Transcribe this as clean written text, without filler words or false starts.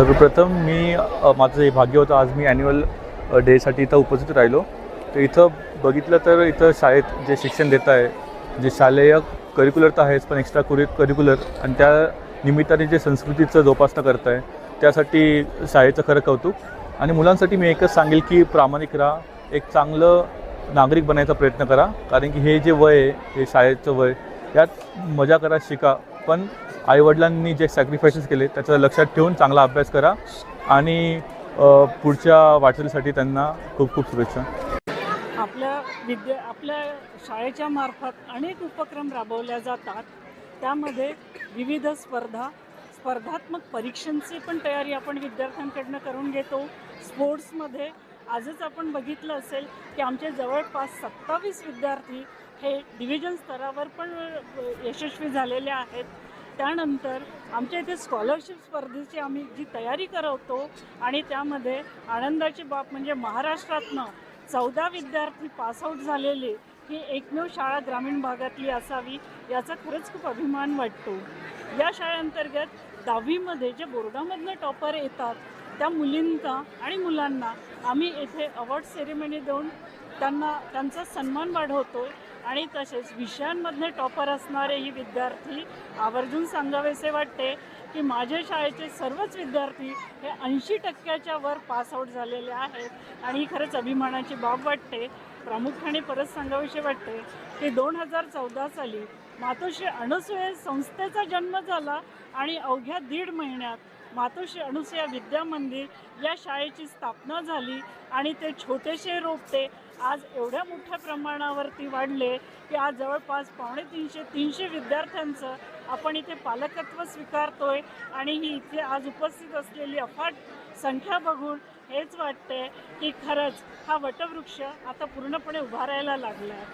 सर्वप्रथम माझं हे भाग्य होतं, आज मी ॲन्युअल डेसाठी इथं उपस्थित राहिलो. तर इथं बघितलं तर इथं शाळेत जे शिक्षण देत आहे, जे शालेय करिक्युलर तर आहेच, पण एक्स्ट्रा करिक्युलर आणि त्या निमित्ताने जे संस्कृतीचं जोपासना करत आहे, त्यासाठी शाळेचं खरं कौतुक. आणि मुलांसाठी मी एकच सांगेल की प्रामाणिक राहा, एक चांगलं नागरिक बनायचा प्रयत्न करा. कारण की हे जे वय आहे, हे शाळेचं वय, यात मजा करा, शिका, पण आईवडिलांनी जे सॅक्रिफायसेस केले त्याचं लक्षात ठेवून चांगला अभ्यास करा आणि पुढच्या वाटचालीसाठी त्यांना खूप खूप शुभेच्छा. आपल्या शाळेच्या मार्फत अनेक उपक्रम राबवल्या जातात. त्यामध्ये विविध स्पर्धात्मक परीक्षांची पण तयारी आपण विद्यार्थ्यांकडनं करून घेतो. स्पोर्ट्समध्ये आजच आपण बघितलं असेल की आमचे जवळपास 27 विद्यार्थी हे डिव्हिजन स्तरावर पण यशस्वी झालेले आहेत. त्यानंतर आमच्या इथे स्कॉलरशिप स्पर्धेची आम्ही जी तयारी करवतो आणि त्यामध्ये आनंदाची बाब म्हणजे महाराष्ट्रातनं 14 विद्यार्थी पासआउट झालेले ही एकमेव शाळा ग्रामीण भागातली असावी, याचा खरंच खूप अभिमान वाटतो. या शाळेअंतर्गत 10वीमध्ये जे बोर्डामधनं टॉपर येतात त्या मुलींना आणि मुलांना आम्ही येथे अवॉर्ड सेरेमनी देऊन त्यांचा सन्मान वाढवतो. आणि तसेच विषयांमधले टॉपर असणारेही विद्यार्थी आवर्जून सांगावेसे वाटते की माझ्या शाळेचे सर्वच विद्यार्थी हे 80% वर पासआउट झालेले आहेत आणि खरंच अभिमानाची बाब वाटते. प्रामुख्याने परत सांगावेसे वाटते की 2014 साली मातोश्री अणुसूया संस्थेचा जन्म झाला आणि अवघ्या 1.5 महिन्यात मातोश्री अणुसूया विद्या मंदिर या शाळेची स्थापना झाली आणि ते छोटेसे रोपटे आज एवढ्या मोठ्या प्रमाणावरती वाढले की आज जवळपास 250-300 विद्यार्थ्यांचं आपण इथे पालकत्व स्वीकारतोय. आणि ही इथे आज उपस्थित असलेली अफाट संख्या बघून हेच वाटते की खरंच हा वटवृक्ष आता पूर्णपणे उभारायला लागला आहे.